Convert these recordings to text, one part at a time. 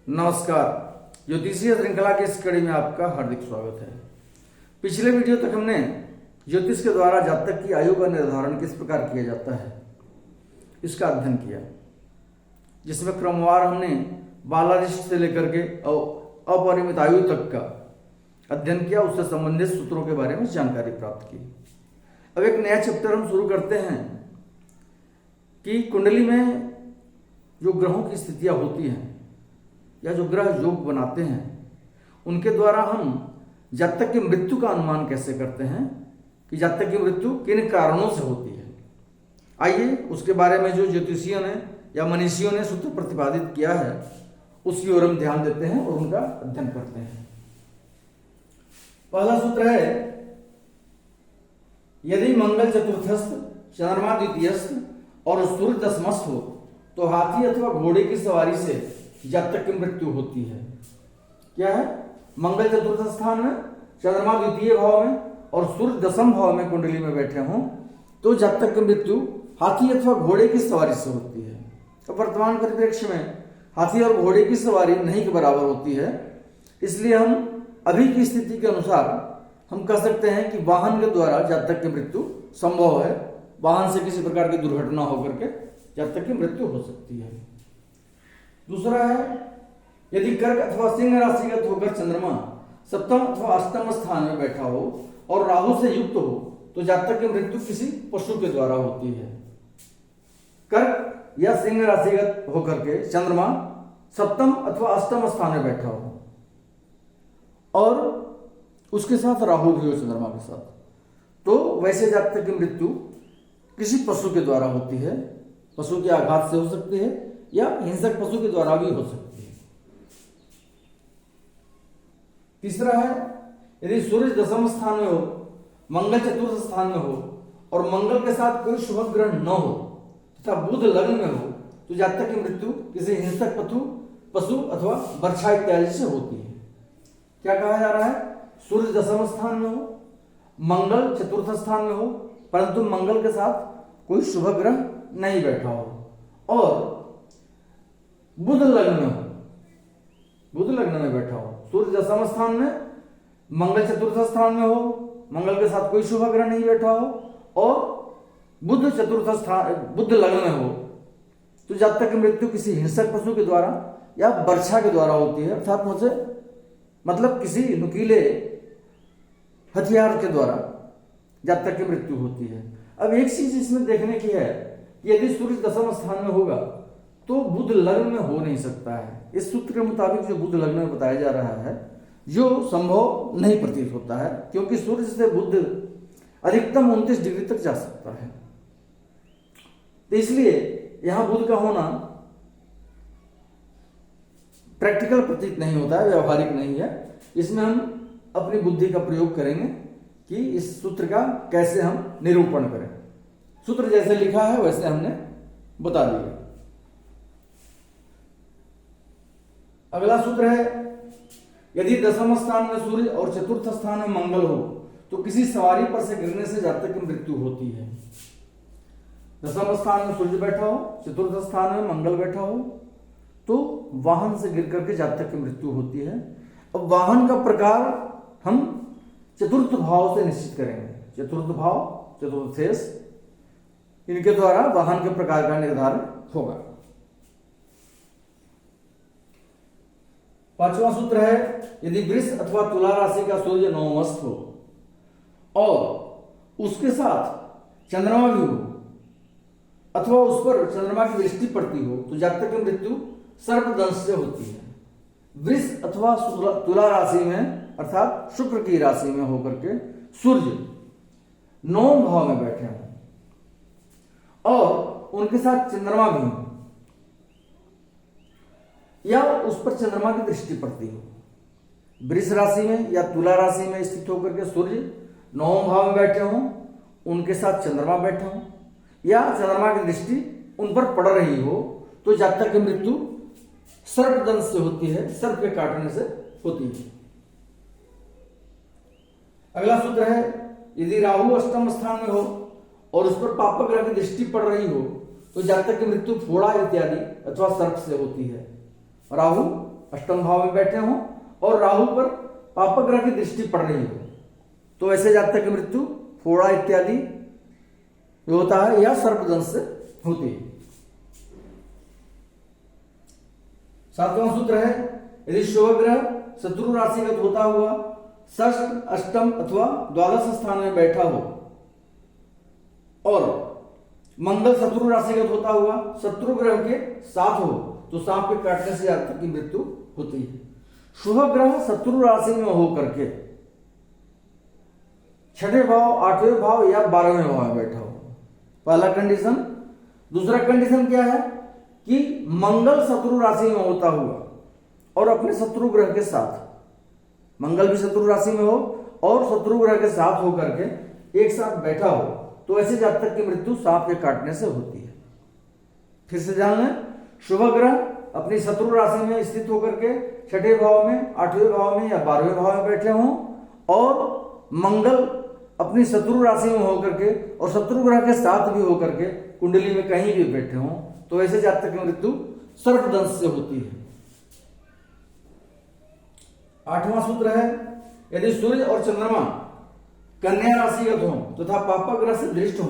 नमस्कार। ज्योतिषीय श्रृंखला की इस कड़ी में आपका हार्दिक स्वागत है। पिछले वीडियो तक हमने ज्योतिष के द्वारा जातक की आयु का निर्धारण किस प्रकार किया जाता है इसका अध्ययन किया, जिसमें क्रमवार हमने बालारिष्ट से लेकर के अपरिमित आयु तक का अध्ययन किया, उससे संबंधित सूत्रों के बारे में जानकारी प्राप्त की। अब एक नया चैप्टर हम शुरू करते हैं कि कुंडली में जो ग्रहों की स्थितियां होती हैं या जो ग्रह योग बनाते हैं उनके द्वारा हम जातक की मृत्यु का अनुमान कैसे करते हैं कि जातक की मृत्यु किन कारणों से होती है। आइए उसके बारे में जो ज्योतिषियों ने या मनीषियों ने सूत्र प्रतिपादित किया है उसकी ओर हम ध्यान देते हैं और उनका अध्ययन करते हैं। पहला सूत्र है, यदि मंगल चतुर्थस्थ, चंद्रमा द्वितीयस्थ और सूर्य दशमस्थ हो तो हाथी अथवा घोड़े की सवारी से जातक की मृत्यु होती है। क्या है? मंगल चतुर्थ स्थान में, चंद्रमा द्वितीय भाव में और सूर्य दशम भाव में कुंडली में बैठे हों तो जातक की मृत्यु हाथी अथवा घोड़े की सवारी से होती है। तो वर्तमान परिप्रेक्ष्य में हाथी और घोड़े की सवारी नहीं के बराबर होती है, इसलिए हम अभी की स्थिति के अनुसार हम कह सकते हैं कि वाहन के द्वारा जातक की मृत्यु संभव है। वाहन से किसी प्रकार की दुर्घटना होकर के जातक की मृत्यु हो सकती है। दूसरा है, यदि कर्क अथवा सिंह राशिगत होकर चंद्रमा सप्तम अथवा अष्टम स्थान में बैठा हो और राहु से युक्त हो तो जातक की मृत्यु किसी पशु के द्वारा होती है। कर्क या सिंह राशिगत होकर के चंद्रमा सप्तम अथवा अष्टम स्थान में बैठा हो और उसके साथ राहु भी हो चंद्रमा के साथ, तो वैसे जातक की मृत्यु किसी पशु के द्वारा होती है। पशु के आघात से हो सकती है या हिंसक पशु के द्वारा भी हो सकती है। तीसरा है, यदि सूर्य दशम स्थान में हो, मंगल चतुर्थ स्थान में हो और मंगल के साथ कोई शुभ ग्रह न हो तथा बुध लग्न में हो तो जातक की मृत्यु किसी हिंसक पशु अथवा वर्षा इत्यादि से होती है। क्या कहा जा रहा है? सूर्य दशम स्थान में हो, मंगल चतुर्थ स्थान में हो परंतु मंगल के साथ कोई शुभ ग्रह नहीं बैठा हो और बुध लग्न में हो, बुध लग्न में बैठा हो। सूर्य दशम स्थान में, मंगल चतुर्थ स्थान में हो, मंगल के साथ कोई शुभ ग्रह नहीं बैठा हो और बुध चतुर्थ स्थान, बुध लग्न में हो तो जातक की मृत्यु किसी हिंसक पशु के द्वारा या वर्षा के द्वारा होती है, अर्थात मुझे मतलब किसी नुकीले हथियार के द्वारा जातक की मृत्यु होती है। अब एक चीज इसमें देखने की है कि यदि सूर्य दशम स्थान में होगा तो बुध लग्न में हो नहीं सकता है। इस सूत्र के मुताबिक जो बुध लग्न में बताया जा रहा है जो संभव नहीं प्रतीत होता है, क्योंकि सूर्य से बुध अधिकतम 29 डिग्री तक जा सकता है। तो इसलिए यहां बुध का होना प्रैक्टिकल प्रतीत नहीं होता है, व्यवहारिक नहीं है। इसमें हम अपनी बुद्धि का प्रयोग करेंगे कि इस सूत्र का कैसे हम निरूपण करें। सूत्र जैसे लिखा है वैसे हमने बता दिया। अगला सूत्र है, यदि दशम स्थान में सूर्य और चतुर्थ स्थान में मंगल हो तो किसी सवारी पर से गिरने से जातक की मृत्यु होती है। दशम स्थान में सूर्य बैठा हो, चतुर्थ स्थान में मंगल बैठा हो तो वाहन से गिर करके जातक की मृत्यु होती है। अब वाहन का प्रकार हम चतुर्थ भाव से निश्चित करेंगे। चतुर्थ भाव, चतुर्थेश, इनके द्वारा वाहन के प्रकार का निर्धारण होगा। पांचवा सूत्र है, यदि वृष अथवा तुला राशि का सूर्य नवमस्थ हो और उसके साथ चंद्रमा भी हो अथवा उस पर चंद्रमा की दृष्टि पड़ती हो तो जातक की मृत्यु सर्पदंश से होती है। वृष अथवा तुला राशि में अर्थात शुक्र की राशि में होकर के सूर्य नवम भाव में बैठे हों और उनके साथ चंद्रमा भी हो या उस पर चंद्रमा की दृष्टि पड़ती हो। वृष राशि में या तुला राशि में स्थित होकर के सूर्य नवम भाव में बैठे हों, उनके साथ चंद्रमा बैठे हों या चंद्रमा की दृष्टि उन पर पड़ रही हो तो जातक की मृत्यु सर्पदंश से होती है, सर्प के काटने से होती है। अगला सूत्र है, यदि राहु अष्टम स्थान में हो और उस पर पाप ग्रह की दृष्टि पड़ रही हो तो जातक की मृत्यु फोड़ा इत्यादि अथवा सर्प से होती है। राहु अष्टम भाव में बैठे हों और राहु पर पापक ग्रह की दृष्टि पड़ रही हो, तो ऐसे जातक की मृत्यु फोड़ा इत्यादि होता है या सर्पदंश से होती है। 7वां सूत्र है, यदि शुभ ग्रह शत्रु राशिगत होता हुआ षष्ठ, अष्टम अथवा द्वादश स्थान में बैठा हो और मंगल शत्रु राशिगत होता हुआ शत्रु ग्रह के साथ हो तो सांप के काटने से जातक की मृत्यु होती है। शुभ ग्रह शत्रु राशि में होकर के छठे भाव, आठवें भाव या 12वें भाव में बैठा हो, पहला कंडीशन। दूसरा कंडीशन क्या है कि मंगल शत्रु राशि में होता हुआ और अपने शत्रु ग्रह के साथ, मंगल भी शत्रु राशि में हो और शत्रु ग्रह के साथ होकर के एक साथ बैठा हो, तो ऐसे जातक की मृत्यु सांप के काटने से होती है। फिर से जान लें, शुभ ग्रह अपनी शत्रु राशि में स्थित होकर के छठे भाव में, आठवें भाव में या 12वें भाव में बैठे हों और मंगल अपनी शत्रु राशि में होकर के और शत्रु ग्रह के साथ भी होकर के कुंडली में कहीं भी बैठे हों, तो ऐसे जातक की मृत्यु सर्पदंश से होती है। 8वां सूत्र है, यदि सूर्य और चंद्रमा कन्या राशिगत हो तथा पापक ग्रह से दृष्ट हो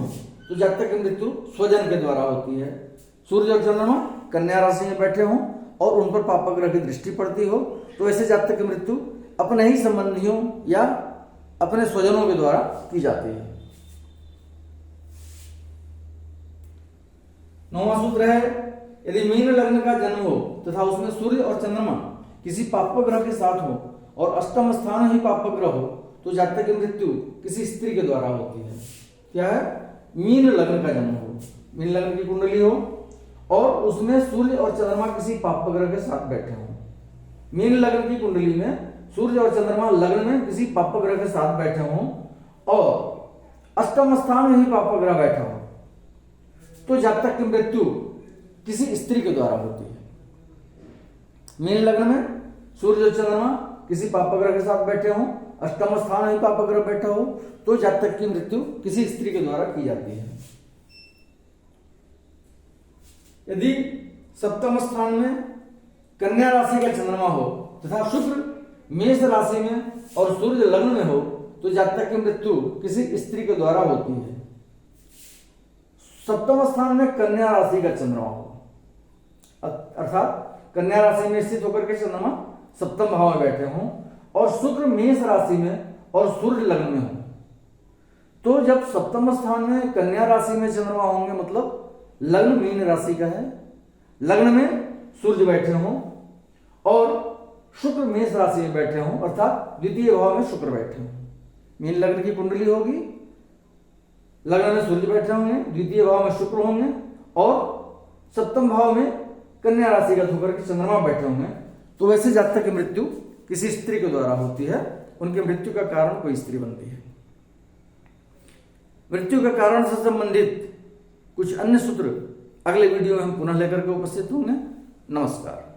तो जातक की मृत्यु स्वजन के द्वारा होती है। सूर्य और चंद्रमा कन्या राशि में बैठे हों और उन पर पापक ग्रह की दृष्टि पड़ती हो तो ऐसे जातक की मृत्यु अपने ही संबंधियों या अपने स्वजनों के द्वारा की जाती है। 9वां सूत्र है, यदि मीन लग्न का जन्म हो तथा उसमें सूर्य और चंद्रमा किसी पापक ग्रह के साथ हो और अष्टम स्थान ही पापक ग्रह हो तो जातक की मृत्यु किसी स्त्री के द्वारा होती है। क्या है? मीन लग्न का जन्म हो, मीन लग्न की कुंडली हो और उसमें सूर्य और चंद्रमा किसी पापक ग्रह के साथ बैठे हों। मीन लग्न की कुंडली में सूर्य और चंद्रमा लग्न में किसी पापक ग्रह के साथ बैठे हों और अष्टम स्थान में ही पापक ग्रह बैठा हो तो जातक की मृत्यु किसी स्त्री के द्वारा होती है। मीन लग्न में सूर्य और चंद्रमा किसी पापक ग्रह के साथ बैठे हों, अष्टम स्थान में ही पापक ग्रह बैठा हो तो जातक की मृत्यु किसी स्त्री के द्वारा की जाती है। यदि सप्तम स्थान में कन्या राशि का चंद्रमा हो तथा शुक्र मेष राशि में और सूर्य लग्न में हो तो जातक की मृत्यु किसी स्त्री के द्वारा होती है। सप्तम स्थान में कन्या राशि का चंद्रमा हो अर्थात कन्या राशि में स्थित होकर के चंद्रमा सप्तम भाव में बैठे हों और शुक्र मेष राशि में और सूर्य लग्न में हो तो जब सप्तम स्थान में कन्या राशि में चंद्रमा होंगे मतलब लग्न मीन राशि का है, लग्न में सूर्य बैठे हों और शुक्र मेष राशि में बैठे हों अर्थात द्वितीय भाव में शुक्र बैठे हों। मीन लग्न की कुंडली होगी, लग्न में सूर्य बैठे होंगे, द्वितीय भाव में शुक्र होंगे और सप्तम भाव में कन्या राशि का होकर के चंद्रमा बैठे होंगे तो वैसे जातक की मृत्यु किसी स्त्री के द्वारा होती है। उनकी मृत्यु का कारण कोई स्त्री बनती है। मृत्यु के कारण से संबंधित कुछ अन्य सूत्र अगले वीडियो में हम पुनः लेकर के उपस्थित होंगे। नमस्कार।